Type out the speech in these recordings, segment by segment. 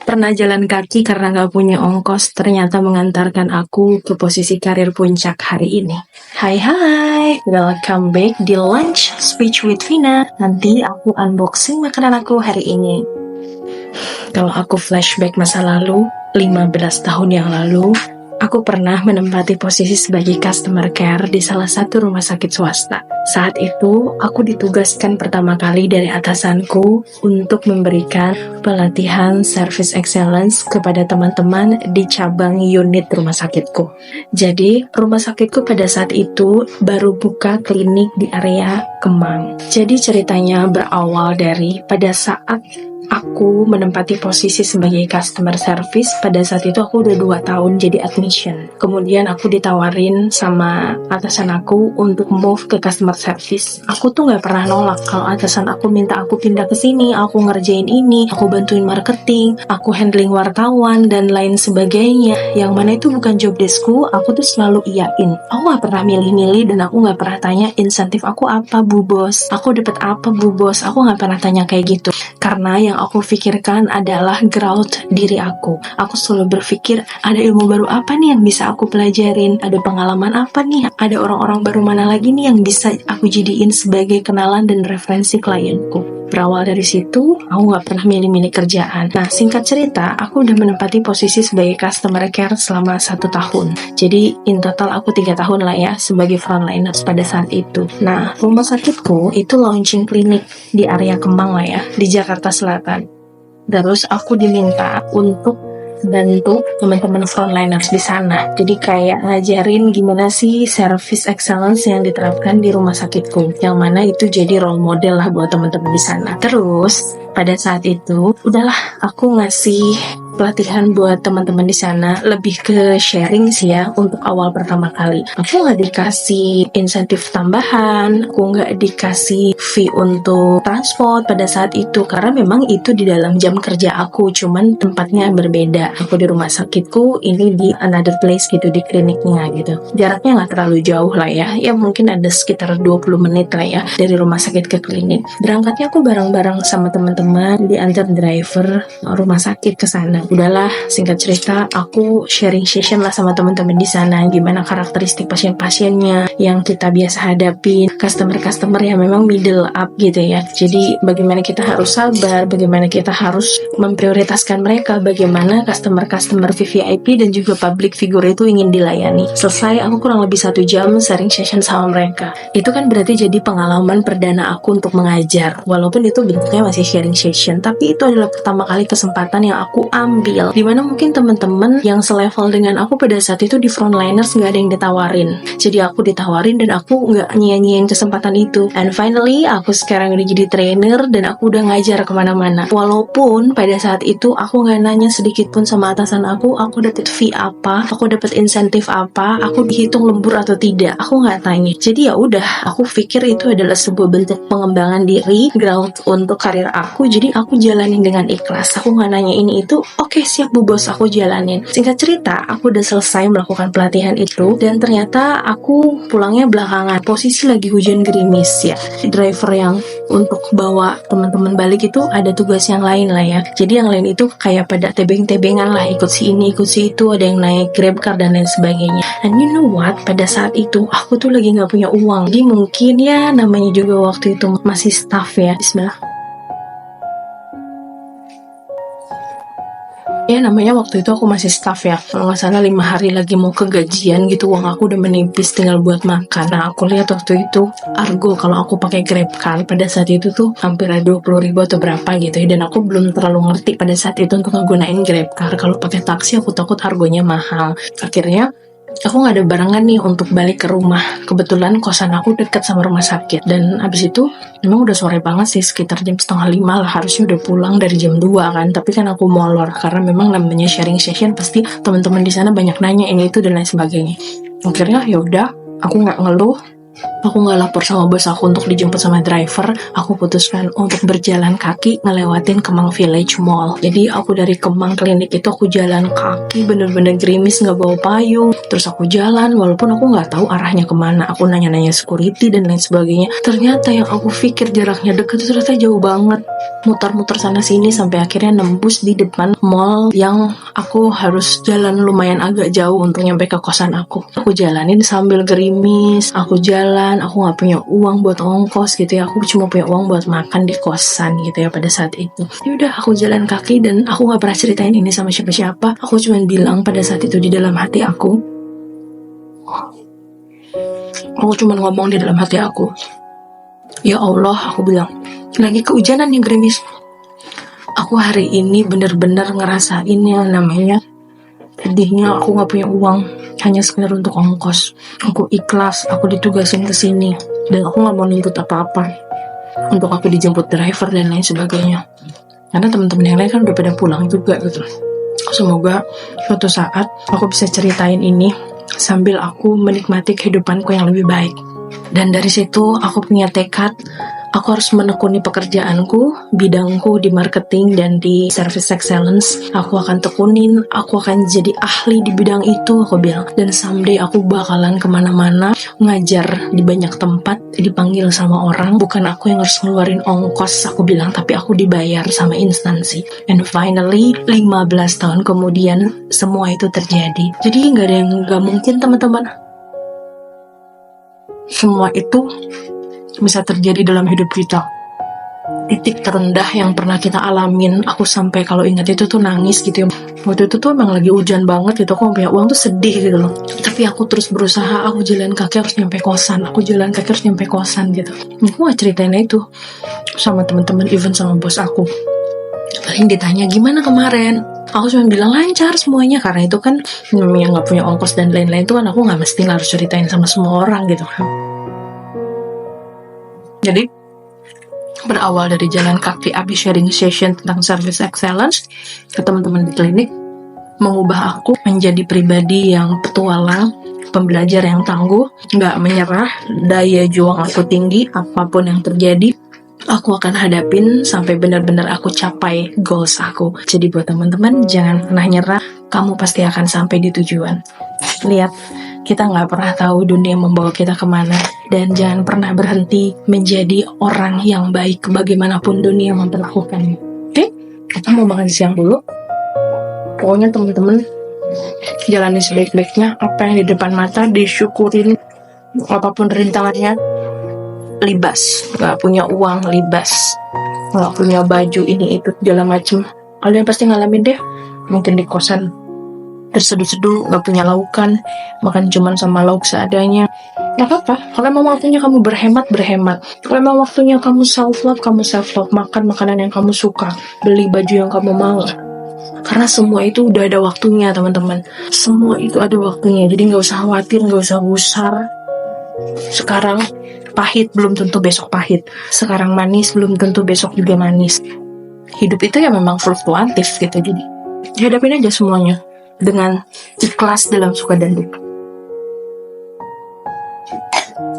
Pernah jalan kaki karena gak punya ongkos, ternyata mengantarkan aku ke posisi karir puncak hari ini. Hai, welcome back di Lunch Speech with Vina. Nanti aku unboxing makanan aku hari ini. Kalau aku flashback masa lalu, 15 tahun yang lalu, aku pernah menempati posisi sebagai customer care di salah satu rumah sakit swasta. Saat itu, aku ditugaskan pertama kali dari atasanku untuk memberikan pelatihan service excellence kepada teman-teman di cabang unit rumah sakitku. Jadi, rumah sakitku pada saat itu baru buka klinik di area Kemang. Jadi ceritanya berawal dari pada saat aku menempati posisi sebagai customer service. Pada saat itu aku udah 2 tahun jadi admission. Kemudian aku ditawarin sama atasan aku untuk move ke customer service. Aku tuh gak pernah nolak kalau atasan aku minta aku pindah ke sini, aku ngerjain ini, aku bantuin marketing, aku handling wartawan dan lain sebagainya. Yang mana itu bukan job deskku, aku tuh selalu iyain. Aku gak pernah milih-milih dan aku gak pernah tanya insentif aku apa bu bos, aku dapat apa bu bos. Aku gak pernah tanya kayak gitu. Karena yang aku pikirkan adalah growth diri aku. Aku selalu berpikir, ada ilmu baru apa nih yang bisa aku pelajarin? Ada pengalaman apa nih? Ada orang-orang baru mana lagi nih yang bisa aku jadiin sebagai kenalan dan referensi klienku? Berawal dari situ, aku gak pernah milih-milih kerjaan. Nah, singkat cerita, aku udah menempati posisi sebagai customer care selama 1 tahun. Jadi, in total aku 3 tahun lah ya, sebagai frontliners pada saat itu. Nah, rumah sakitku itu launching klinik di area Kemang lah ya, di Jakarta Selatan. Terus aku diminta untuk bantu teman-teman frontliners di sana. Jadi kayak ngajarin gimana sih service excellence yang diterapkan di rumah sakitku. Yang mana itu jadi role model lah buat teman-teman di sana. Terus pada saat itu udahlah aku ngasih pelatihan buat teman-teman di sana, lebih ke sharing sih ya untuk awal pertama kali. Aku nggak dikasih insentif tambahan, aku nggak dikasih fee untuk transport pada saat itu karena memang itu di dalam jam kerja aku, cuman tempatnya berbeda. Aku di rumah sakitku, ini di another place gitu, di kliniknya gitu. Jaraknya nggak terlalu jauh lah ya, mungkin ada sekitar 20 menit lah ya dari rumah sakit ke klinik. Berangkatnya aku bareng-bareng sama teman-teman, diantar driver rumah sakit ke sana. Udahlah, singkat cerita, aku sharing session lah sama teman-teman di sana, gimana karakteristik pasien-pasiennya yang kita biasa hadapin, customer-customer yang memang middle up gitu ya. Jadi bagaimana kita harus sabar, bagaimana kita harus memprioritaskan mereka, bagaimana customer-customer VVIP dan juga public figure itu ingin dilayani. Selesai, aku kurang lebih 1 jam sharing session sama mereka. Itu kan berarti jadi pengalaman perdana aku untuk mengajar, walaupun itu bentuknya masih sharing session, tapi itu adalah pertama kali kesempatan yang aku ambil, dimana mungkin teman-teman yang selevel dengan aku pada saat itu di frontliners nggak ada yang ditawarin. Jadi aku ditawarin dan aku nggak nyia-nyiain kesempatan itu. And finally, aku sekarang udah jadi trainer dan aku udah ngajar kemana-mana. Walaupun pada saat itu aku nggak nanya sedikit pun sama atasan aku dapat fee apa, aku dapat insentif apa, aku dihitung lembur atau tidak. Aku nggak tanya. Jadi ya udah, aku pikir itu adalah sebuah bentuk pengembangan diri, growth untuk karir aku. Jadi aku jalanin dengan ikhlas. Aku nggak nanya ini itu. Oke, siap bu bos, aku jalanin. Singkat cerita, aku udah selesai melakukan pelatihan itu dan ternyata aku pulangnya belakangan. Posisi lagi hujan gerimis ya. Driver yang untuk bawa teman-teman balik itu ada tugas yang lain lah ya. Jadi yang lain itu kayak pada tebeng-tebengan lah, ikut si ini, ikut si itu, ada yang naik Grab car dan lain sebagainya. And you know what? Pada saat itu aku tuh lagi nggak punya uang. Jadi mungkin ya namanya juga waktu itu masih staff ya. Bismillah. Ya namanya waktu itu aku masih staff ya, kalau nggak salah 5 hari lagi mau ke gajian gitu, uang aku udah menipis tinggal buat makan. Nah aku lihat waktu itu argo kalau aku pakai Grab car pada saat itu tuh hampir 20.000 atau berapa gitu ya, dan aku belum terlalu ngerti pada saat itu untuk ngegunain Grab car. Kalau pakai taksi aku takut argonya mahal. Akhirnya aku nggak ada barangan nih untuk balik ke rumah. Kebetulan kosan aku dekat sama rumah sakit, dan abis itu memang udah sore banget sih, sekitar jam 4:30 lah, harusnya udah pulang dari jam 2 kan. Tapi kan aku molor karena memang namanya sharing session pasti teman-teman di sana banyak nanya ini itu dan lain sebagainya. Akhirnya ya udah, aku nggak ngeluh, Aku nggak lapor sama bos aku untuk dijemput sama driver. Aku putuskan untuk berjalan kaki ngelewatin Kemang Village Mall. Jadi aku dari Kemang Klinik itu aku jalan kaki bener-bener gerimis, nggak bawa payung. Terus aku jalan walaupun aku nggak tahu arahnya kemana. Aku nanya-nanya security dan lain sebagainya. Ternyata yang aku pikir jaraknya dekat itu ternyata jauh banget. Muter-muter sana sini sampai akhirnya nembus di depan mall yang aku harus jalan lumayan agak jauh untuk nyampe ke kosan aku. Aku jalanin sambil gerimis, aku jalan, aku nggak punya uang buat ongkos gitu ya. Aku cuma punya uang buat makan di kosan gitu ya pada saat itu. Ya udah, aku jalan kaki dan aku nggak pernah ceritain ini sama siapa-siapa. Aku cuma bilang pada saat itu di dalam hati aku. Aku cuma ngomong di dalam hati aku. Ya Allah, aku bilang, lagi kehujanan nih gerimis. Aku hari ini bener-bener ngerasain yang namanya sedihnya aku nggak punya uang, hanya sekedar untuk ongkos. Aku ikhlas, aku ditugasin ke sini dan aku nggak mau nuntut apa-apa untuk aku dijemput driver dan lain sebagainya. Karena teman-teman yang lain kan udah pada pulang juga gitu. Semoga suatu saat aku bisa ceritain ini sambil aku menikmati kehidupanku yang lebih baik. Dan dari situ aku punya tekad, aku harus menekuni pekerjaanku, bidangku di marketing dan di service excellence. Aku akan tekunin, aku akan jadi ahli di bidang itu, aku bilang. Dan someday aku bakalan kemana-mana, ngajar di banyak tempat, dipanggil sama orang. Bukan aku yang harus ngeluarin ongkos, aku bilang, tapi aku dibayar sama instansi. And finally, 15 tahun kemudian, semua itu terjadi. Jadi nggak ada yang nggak mungkin, teman-teman. Semua itu bisa terjadi dalam hidup kita. Titik terendah yang pernah kita alamin, aku sampai kalau ingat itu tuh nangis gitu ya. Waktu itu tuh emang lagi hujan banget gitu, aku punya uang tuh sedih gitu loh. Tapi aku terus berusaha, aku jalan kaki harus nyampe kosan, aku jalan kaki harus nyampe kosan gitu. Aku gak ceritain itu sama teman-teman, even sama bos aku. Paling ditanya gimana kemarin, aku cuma bilang lancar semuanya, karena itu kan namanya nggak punya ongkos dan lain-lain tuh kan aku nggak mesti harus ceritain sama semua orang gitu kan. Jadi berawal dari jalan kaki abis sharing session tentang service excellence ke teman-teman di klinik, mengubah aku menjadi pribadi yang petualang, pembelajar yang tangguh, nggak menyerah, daya juang aku tinggi, apapun yang terjadi aku akan hadapin sampai benar-benar aku capai goals aku. Jadi buat teman-teman, jangan pernah nyerah, kamu pasti akan sampai di tujuan. Lihat, kita nggak pernah tahu dunia membawa kita kemana. Dan jangan pernah berhenti menjadi orang yang baik bagaimanapun dunia memperlakukanmu. Oke? Kita mau makan siang dulu. Pokoknya teman-teman, jalani sebaik-baiknya. Apa yang di depan mata disyukurin. Apapun rintangannya, libas. Gak punya uang, libas. Gak punya baju, ini itu segala macem. Kalian pasti ngalamin deh. Mungkin di kosan terseduh-seduh, gak punya laukan, makan cuman sama lauk seadanya. Gak apa-apa, kalau emang waktunya kamu berhemat. Kalau emang waktunya kamu self-love, makan makanan yang kamu suka, beli baju yang kamu mau. Karena semua itu udah ada waktunya, teman-teman. Semua itu ada waktunya, jadi gak usah khawatir, gak usah gusar. Sekarang pahit belum tentu besok pahit. Sekarang manis belum tentu besok juga manis. Hidup itu ya memang fluktuatif gitu, jadi dihadapin aja semuanya dengan ikhlas dalam suka dan duka.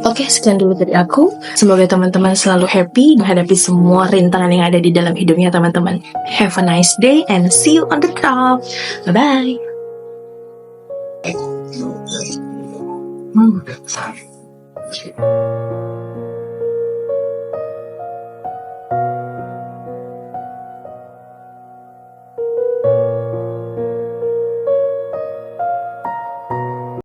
Oke, sekian dulu dari aku. Semoga teman-teman selalu happy menghadapi semua rintangan yang ada di dalam hidupnya, teman-teman. Have a nice day and see you on the top. Bye-bye.